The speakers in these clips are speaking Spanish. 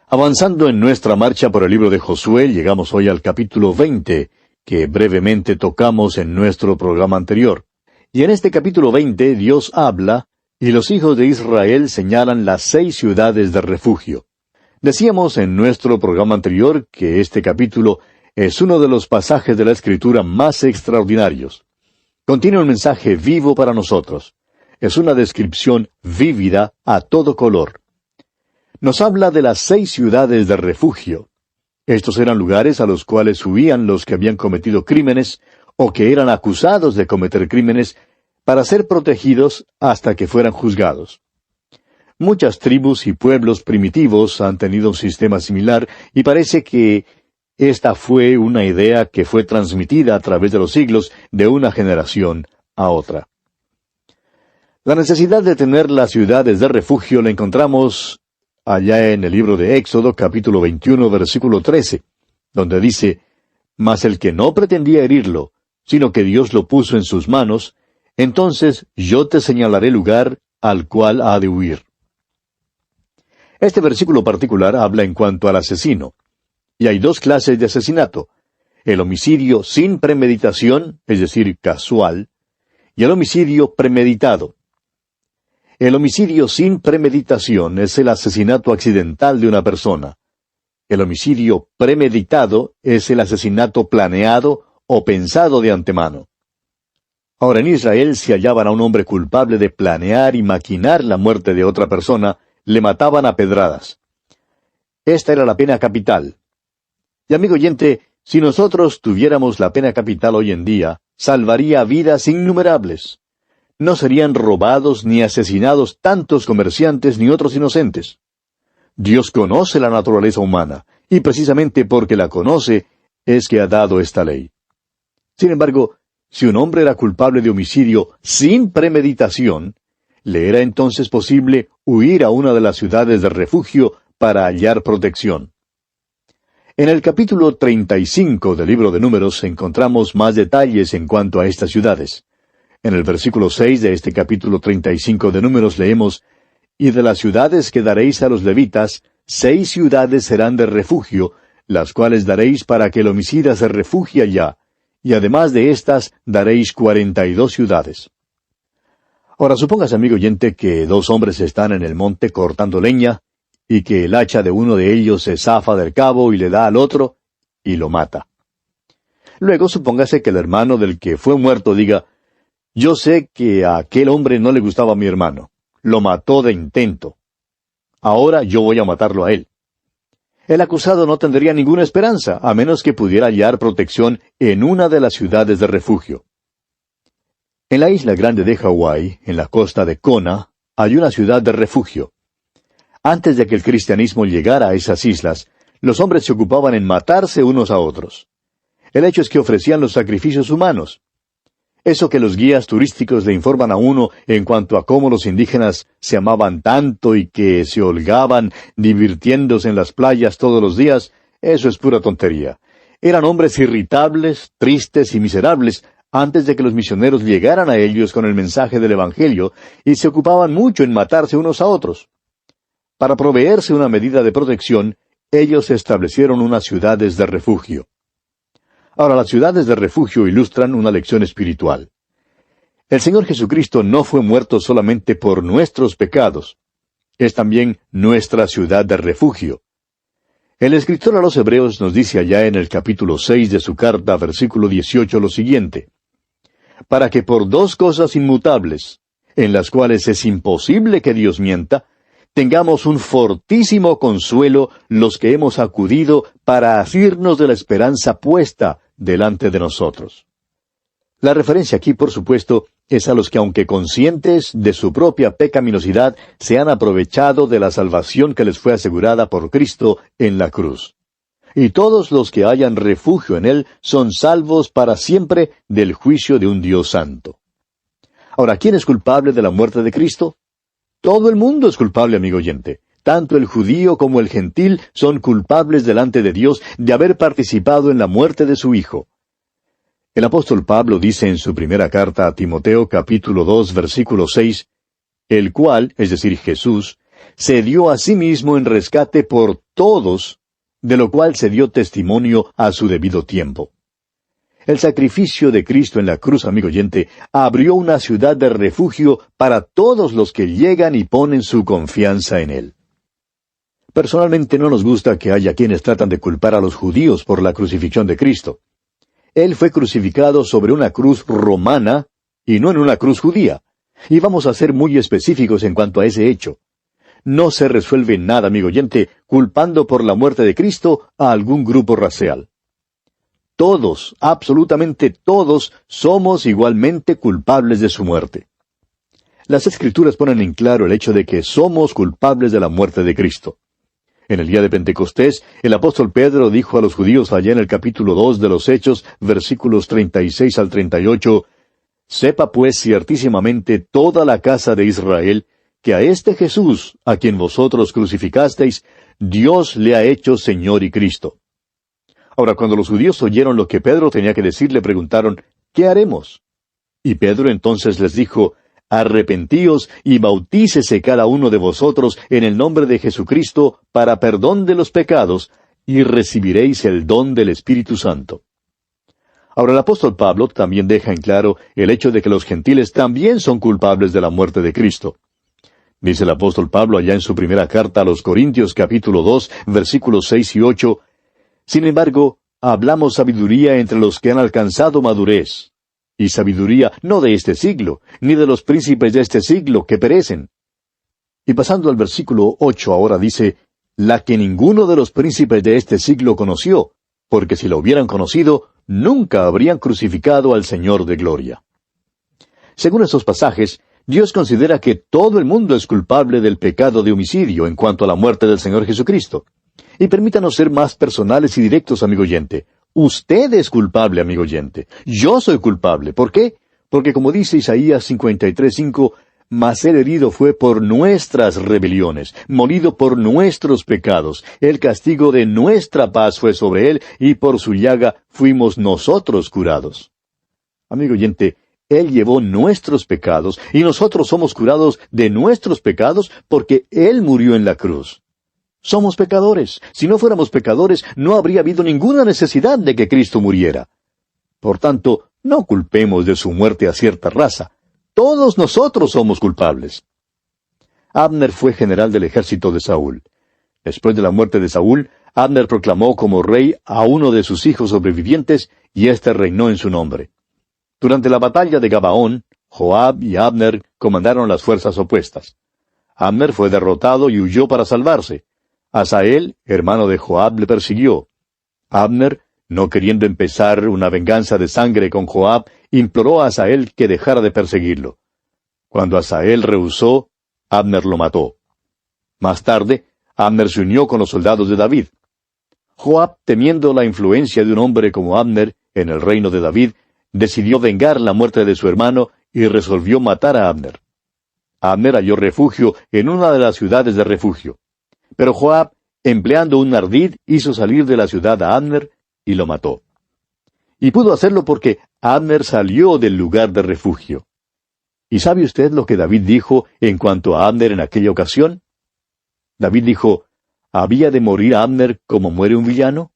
Avanzando en nuestra marcha por el libro de Josué, llegamos hoy al capítulo 20, que brevemente tocamos en nuestro programa anterior. Y en este capítulo 20 Dios habla, y los hijos de Israel señalan las 6 ciudades de refugio. Decíamos en nuestro programa anterior que este capítulo es uno de los pasajes de la Escritura más extraordinarios. Contiene un mensaje vivo para nosotros. Es una descripción vívida a todo color. Nos habla de las 6 ciudades de refugio. Estos eran lugares a los cuales huían los que habían cometido crímenes o que eran acusados de cometer crímenes para ser protegidos hasta que fueran juzgados. Muchas tribus y pueblos primitivos han tenido un sistema similar y parece que esta fue una idea que fue transmitida a través de los siglos de una generación a otra. La necesidad de tener las ciudades de refugio la encontramos allá en el libro de Éxodo, capítulo 21, versículo 13, donde dice: «Mas el que no pretendía herirlo, sino que Dios lo puso en sus manos, entonces yo te señalaré lugar al cual ha de huir». Este versículo particular habla en cuanto al asesino. Y hay 2 clases de asesinato: el homicidio sin premeditación, es decir, casual, y el homicidio premeditado. El homicidio sin premeditación es el asesinato accidental de una persona. El homicidio premeditado es el asesinato planeado o pensado de antemano. Ahora, en Israel, si hallaban a un hombre culpable de planear y maquinar la muerte de otra persona, le mataban a pedradas. Esta era la pena capital. Y amigo oyente, si nosotros tuviéramos la pena capital hoy en día, salvaría vidas innumerables. No serían robados ni asesinados tantos comerciantes ni otros inocentes. Dios conoce la naturaleza humana, y precisamente porque la conoce, es que ha dado esta ley. Sin embargo, si un hombre era culpable de homicidio sin premeditación, le era entonces posible huir a una de las ciudades de refugio para hallar protección. En el capítulo 35 del libro de Números encontramos más detalles en cuanto a estas ciudades. En el versículo 6 de este capítulo 35 de Números leemos: «Y de las ciudades que daréis a los levitas, 6 ciudades serán de refugio, las cuales daréis para que el homicida se refugie allá, y además de estas daréis 42 ciudades». Ahora supóngase, amigo oyente, que 2 hombres están en el monte cortando leña, y que el hacha de uno de ellos se zafa del cabo y le da al otro, y lo mata. Luego supóngase que el hermano del que fue muerto diga: «Yo sé que a aquel hombre no le gustaba a mi hermano. Lo mató de intento. Ahora yo voy a matarlo a él». El acusado no tendría ninguna esperanza, a menos que pudiera hallar protección en una de las ciudades de refugio. En la isla grande de Hawái, en la costa de Kona, hay una ciudad de refugio. Antes de que el cristianismo llegara a esas islas, los hombres se ocupaban en matarse unos a otros. El hecho es que ofrecían los sacrificios humanos. Eso que los guías turísticos le informan a uno en cuanto a cómo los indígenas se amaban tanto y que se holgaban divirtiéndose en las playas todos los días, eso es pura tontería. Eran hombres irritables, tristes y miserables antes de que los misioneros llegaran a ellos con el mensaje del Evangelio, y se ocupaban mucho en matarse unos a otros. Para proveerse una medida de protección, ellos establecieron unas ciudades de refugio. Ahora, las ciudades de refugio ilustran una lección espiritual. El Señor Jesucristo no fue muerto solamente por nuestros pecados. Es también nuestra ciudad de refugio. El escritor a los Hebreos nos dice allá en el capítulo 6 de su carta, versículo 18, lo siguiente: «Para que por 2 cosas inmutables, en las cuales es imposible que Dios mienta, tengamos un fortísimo consuelo los que hemos acudido para asirnos de la esperanza puesta delante de nosotros». La referencia aquí, por supuesto, es a los que, aunque conscientes de su propia pecaminosidad, se han aprovechado de la salvación que les fue asegurada por Cristo en la cruz. Y todos los que hallan refugio en Él son salvos para siempre del juicio de un Dios santo. Ahora, ¿quién es culpable de la muerte de Cristo? Todo el mundo es culpable, amigo oyente. Tanto el judío como el gentil son culpables delante de Dios de haber participado en la muerte de su Hijo. El apóstol Pablo dice en su primera carta a Timoteo, capítulo 2, versículo 6, «El cual, es decir, Jesús, se dio a sí mismo en rescate por todos, de lo cual se dio testimonio a su debido tiempo. El sacrificio de Cristo en la cruz, amigo oyente, abrió una ciudad de refugio para todos los que llegan y ponen su confianza en Él. Personalmente no nos gusta que haya quienes tratan de culpar a los judíos por la crucifixión de Cristo. Él fue crucificado sobre una cruz romana y no en una cruz judía. Y vamos a ser muy específicos en cuanto a ese hecho. No se resuelve nada, amigo oyente, culpando por la muerte de Cristo a algún grupo racial. Todos, absolutamente todos, somos igualmente culpables de su muerte. Las Escrituras ponen en claro el hecho de que somos culpables de la muerte de Cristo. En el día de Pentecostés, el apóstol Pedro dijo a los judíos allá en el capítulo 2 de los Hechos, versículos 36 al 38, «Sepa pues ciertísimamente toda la casa de Israel, que a este Jesús, a quien vosotros crucificasteis, Dios le ha hecho Señor y Cristo». Ahora, cuando los judíos oyeron lo que Pedro tenía que decir, le preguntaron, «¿Qué haremos?». Y Pedro entonces les dijo, «Arrepentíos y bautícese cada uno de vosotros en el nombre de Jesucristo para perdón de los pecados, y recibiréis el don del Espíritu Santo». Ahora el apóstol Pablo también deja en claro el hecho de que los gentiles también son culpables de la muerte de Cristo. Dice el apóstol Pablo allá en su primera carta a los Corintios capítulo 2, versículos 6 y 8, «Sin embargo, hablamos sabiduría entre los que han alcanzado madurez, y sabiduría no de este siglo, ni de los príncipes de este siglo que perecen». Y pasando al versículo 8 ahora dice, «La que ninguno de los príncipes de este siglo conoció, porque si lo hubieran conocido, nunca habrían crucificado al Señor de gloria». Según estos pasajes, Dios considera que todo el mundo es culpable del pecado de homicidio en cuanto a la muerte del Señor Jesucristo. Y permítanos ser más personales y directos, amigo oyente. Usted es culpable, amigo oyente. Yo soy culpable. ¿Por qué? Porque como dice Isaías 53:5, «Mas el herido fue por nuestras rebeliones, molido por nuestros pecados. El castigo de nuestra paz fue sobre él, y por su llaga fuimos nosotros curados». Amigo oyente, Él llevó nuestros pecados, y nosotros somos curados de nuestros pecados porque Él murió en la cruz. Somos pecadores. Si no fuéramos pecadores, no habría habido ninguna necesidad de que Cristo muriera. Por tanto, no culpemos de su muerte a cierta raza. Todos nosotros somos culpables. Abner fue general del ejército de Saúl. Después de la muerte de Saúl, Abner proclamó como rey a uno de sus hijos sobrevivientes, y éste reinó en su nombre. Durante la batalla de Gabaón, Joab y Abner comandaron las fuerzas opuestas. Abner fue derrotado y huyó para salvarse. Asael, hermano de Joab, le persiguió. Abner, no queriendo empezar una venganza de sangre con Joab, imploró a Asael que dejara de perseguirlo. Cuando Asael rehusó, Abner lo mató. Más tarde, Abner se unió con los soldados de David. Joab, temiendo la influencia de un hombre como Abner en el reino de David, decidió vengar la muerte de su hermano y resolvió matar a Abner. Abner halló refugio en una de las ciudades de refugio. Pero Joab, empleando un ardid, hizo salir de la ciudad a Abner y lo mató. Y pudo hacerlo porque Abner salió del lugar de refugio. ¿Y sabe usted lo que David dijo en cuanto a Abner en aquella ocasión? David dijo, ¿había de morir Abner como muere un villano?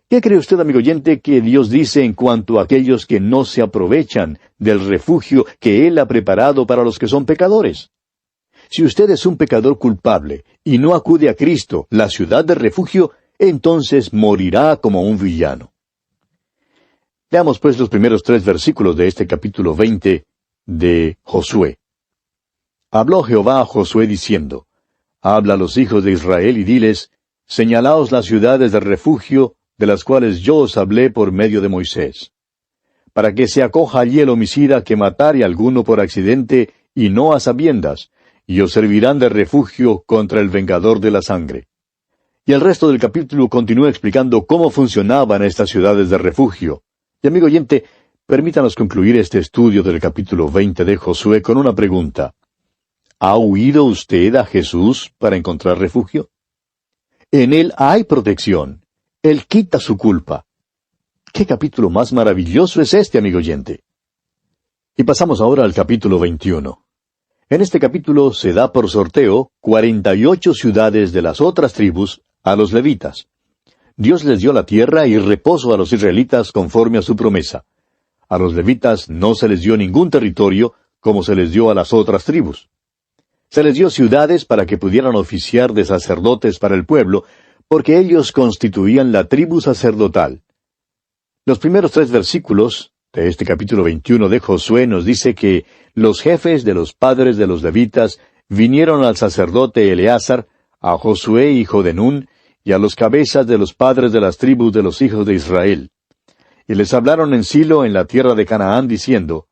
¿Qué cree usted, amigo oyente, que Dios dice en cuanto a aquellos que no se aprovechan del refugio que Él ha preparado para los que son pecadores? Si usted es un pecador culpable y no acude a Cristo, la ciudad de refugio, entonces morirá como un villano. Veamos pues los primeros 3 versículos de este capítulo 20 de Josué. Habló Jehová a Josué diciendo, «Habla a los hijos de Israel y diles, señalaos las ciudades de refugio, de las cuales yo os hablé por medio de Moisés, para que se acoja allí el homicida que matare a alguno por accidente y no a sabiendas, y os servirán de refugio contra el vengador de la sangre». Y el resto del capítulo continúa explicando cómo funcionaban estas ciudades de refugio. Y amigo oyente, permítanos concluir este estudio del capítulo 20 de Josué con una pregunta. ¿Ha huido usted a Jesús para encontrar refugio? En Él hay protección. Él quita su culpa. ¿Qué capítulo más maravilloso es este, amigo oyente? Y pasamos ahora al capítulo 21. En este capítulo se da por sorteo 48 ciudades de las otras tribus a los levitas. Dios les dio la tierra y reposo a los israelitas conforme a su promesa. A los levitas no se les dio ningún territorio como se les dio a las otras tribus. Se les dio ciudades para que pudieran oficiar de sacerdotes para el pueblo, porque ellos constituían la tribu sacerdotal. Los primeros 3 versículos de este capítulo 21 de Josué nos dice que los jefes de los padres de los levitas vinieron al sacerdote Eleazar, a Josué hijo de Nun, y a los cabezas de los padres de las tribus de los hijos de Israel. Y les hablaron en Silo en la tierra de Canaán, diciendo,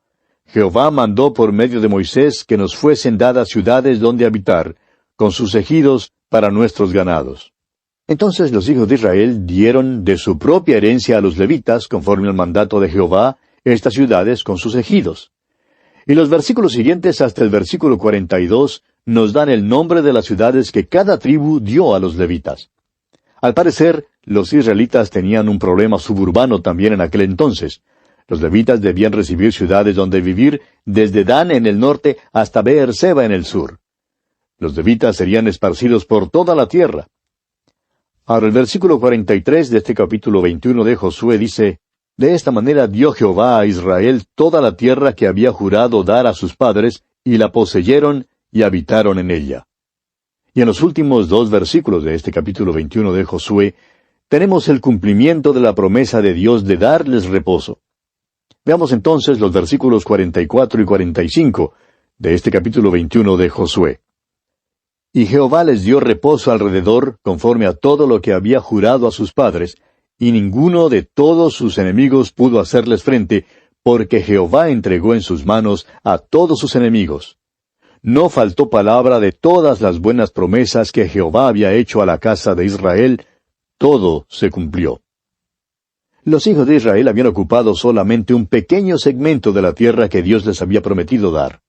Jehová mandó por medio de Moisés que nos fuesen dadas ciudades donde habitar, con sus ejidos para nuestros ganados. Entonces los hijos de Israel dieron de su propia herencia a los levitas, conforme al mandato de Jehová, estas ciudades con sus ejidos. Y los versículos siguientes hasta el versículo 42 nos dan el nombre de las ciudades que cada tribu dio a los levitas. Al parecer, los israelitas tenían un problema suburbano también en aquel entonces. Los levitas debían recibir ciudades donde vivir, desde Dan en el norte hasta Beer-seba en el sur. Los levitas serían esparcidos por toda la tierra. Ahora el versículo 43 de este capítulo 21 de Josué dice, De esta manera dio Jehová a Israel toda la tierra que había jurado dar a sus padres, y la poseyeron y habitaron en ella. Y en los últimos 2 versículos de este capítulo 21 de Josué, tenemos el cumplimiento de la promesa de Dios de darles reposo. Veamos entonces los versículos 44 y 45 de este capítulo 21 de Josué. Y Jehová les dio reposo alrededor, conforme a todo lo que había jurado a sus padres, y ninguno de todos sus enemigos pudo hacerles frente, porque Jehová entregó en sus manos a todos sus enemigos. No faltó palabra de todas las buenas promesas que Jehová había hecho a la casa de Israel, todo se cumplió. Los hijos de Israel habían ocupado solamente un pequeño segmento de la tierra que Dios les había prometido dar.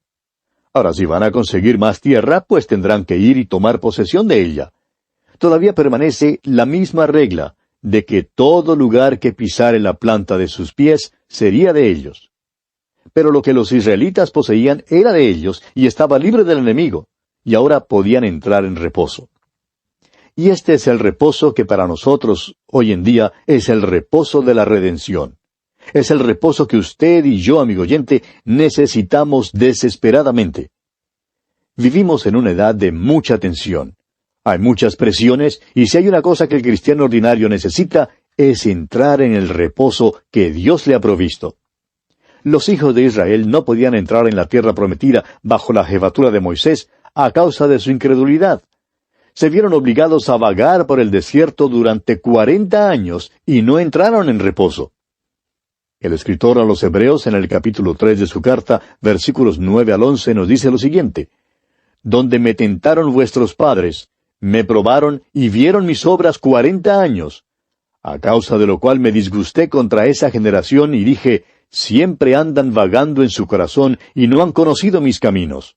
Ahora, si van a conseguir más tierra, pues tendrán que ir y tomar posesión de ella. Todavía permanece la misma regla, de que todo lugar que pisare la planta de sus pies sería de ellos. Pero lo que los israelitas poseían era de ellos y estaba libre del enemigo, y ahora podían entrar en reposo. Y este es el reposo que para nosotros hoy en día es el reposo de la redención. Es el reposo que usted y yo, amigo oyente, necesitamos desesperadamente. Vivimos en una edad de mucha tensión. Hay muchas presiones, y si hay una cosa que el cristiano ordinario necesita, es entrar en el reposo que Dios le ha provisto. Los hijos de Israel no podían entrar en la tierra prometida bajo la jefatura de Moisés a causa de su incredulidad. Se vieron obligados a vagar por el desierto durante 40 años y no entraron en reposo. El escritor a los Hebreos, en el capítulo 3 de su carta, versículos 9 al 11, nos dice lo siguiente: Donde me tentaron vuestros padres, me probaron y vieron mis obras 40 años, a causa de lo cual me disgusté contra esa generación y dije, siempre andan vagando en su corazón y no han conocido mis caminos.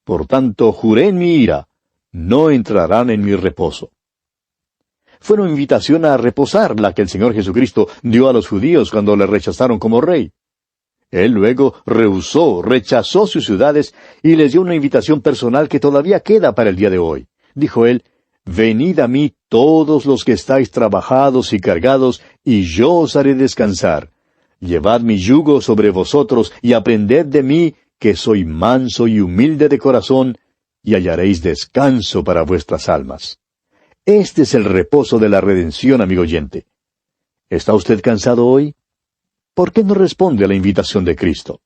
Por tanto, juré en mi ira, no entrarán en mi reposo. Fue una invitación a reposar la que el Señor Jesucristo dio a los judíos cuando le rechazaron como rey. Él luego rechazó sus ciudades y les dio una invitación personal que todavía queda para el día de hoy. Dijo él, Venid a mí todos los que estáis trabajados y cargados, y yo os haré descansar. Llevad mi yugo sobre vosotros, y aprended de mí, que soy manso y humilde de corazón, y hallaréis descanso para vuestras almas. Este es el reposo de la redención, amigo oyente. ¿Está usted cansado hoy? ¿Por qué no responde a la invitación de Cristo?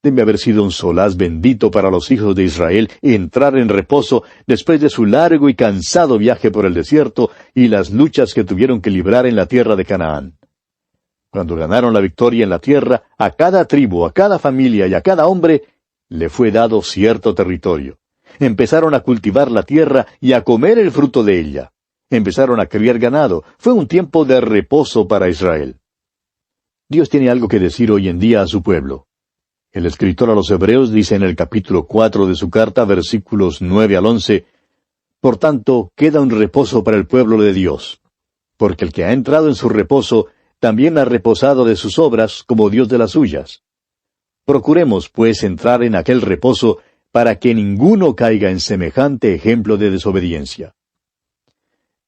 Debe haber sido un solaz bendito para los hijos de Israel entrar en reposo después de su largo y cansado viaje por el desierto y las luchas que tuvieron que librar en la tierra de Canaán. Cuando ganaron la victoria en la tierra, a cada tribu, a cada familia y a cada hombre le fue dado cierto territorio. Empezaron a cultivar la tierra y a comer el fruto de ella. Empezaron a criar ganado. Fue un tiempo de reposo para Israel. Dios tiene algo que decir hoy en día a su pueblo. El escritor a los Hebreos dice en el capítulo 4 de su carta, versículos 9 al 11, Por tanto, queda un reposo para el pueblo de Dios, porque el que ha entrado en su reposo, también ha reposado de sus obras como Dios de las suyas. Procuremos, pues, entrar en aquel reposo para que ninguno caiga en semejante ejemplo de desobediencia.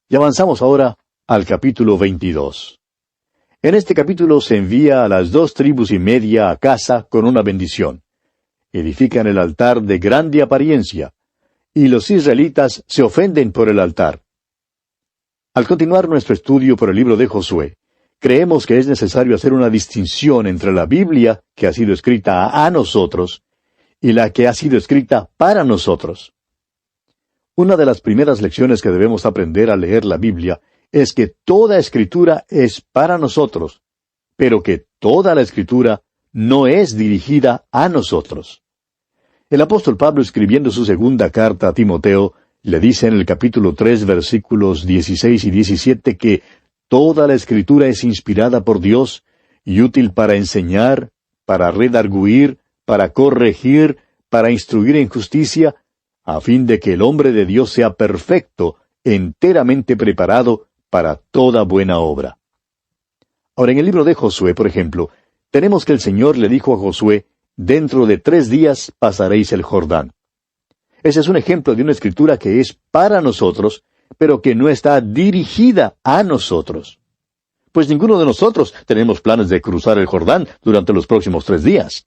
Y avanzamos ahora al capítulo 22. En este capítulo se envía a las 2,5 tribus a casa con una bendición. Edifican el altar de grande apariencia, y los israelitas se ofenden por el altar. Al continuar nuestro estudio por el libro de Josué, creemos que es necesario hacer una distinción entre la Biblia, que ha sido escrita a nosotros, y la que ha sido escrita para nosotros. Una de las primeras lecciones que debemos aprender al leer la Biblia es que toda escritura es para nosotros, pero que toda la escritura no es dirigida a nosotros. El apóstol Pablo, escribiendo su segunda carta a Timoteo, le dice en el capítulo 3, versículos 16 y 17, que toda la escritura es inspirada por Dios y útil para enseñar, para redarguir, para corregir, para instruir en justicia, a fin de que el hombre de Dios sea perfecto, enteramente preparado para toda buena obra. Ahora, en el libro de Josué, por ejemplo, tenemos que el Señor le dijo a Josué, dentro de 3 días pasaréis el Jordán. Ese es un ejemplo de una escritura que es para nosotros, pero que no está dirigida a nosotros. Pues ninguno de nosotros tenemos planes de cruzar el Jordán durante los próximos 3 días.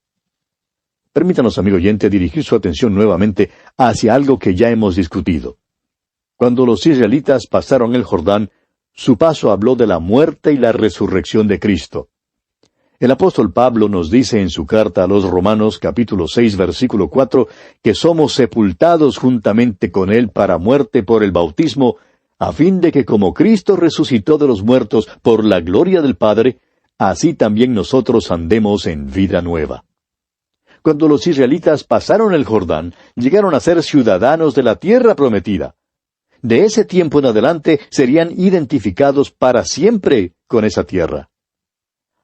Permítanos, amigo oyente, dirigir su atención nuevamente hacia algo que ya hemos discutido. Cuando los israelitas pasaron el Jordán, su paso habló de la muerte y la resurrección de Cristo. El apóstol Pablo nos dice en su carta a los Romanos, capítulo 6, versículo 4, que somos sepultados juntamente con Él para muerte por el bautismo, a fin de que como Cristo resucitó de los muertos por la gloria del Padre, así también nosotros andemos en vida nueva. Cuando los israelitas pasaron el Jordán, llegaron a ser ciudadanos de la tierra prometida. De ese tiempo en adelante serían identificados para siempre con esa tierra.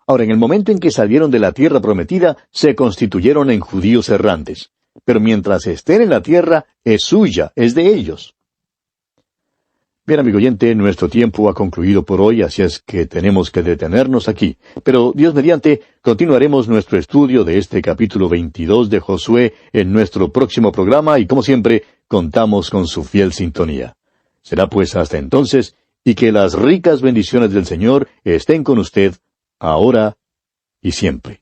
Ahora, en el momento en que salieron de la tierra prometida, se constituyeron en judíos errantes. Pero mientras estén en la tierra, es suya, es de ellos. Bien, amigo oyente, nuestro tiempo ha concluido por hoy, así es que tenemos que detenernos aquí. Pero, Dios mediante, continuaremos nuestro estudio de este capítulo 22 de Josué en nuestro próximo programa y, como siempre, contamos con su fiel sintonía. Será pues hasta entonces, y que las ricas bendiciones del Señor estén con usted, ahora y siempre.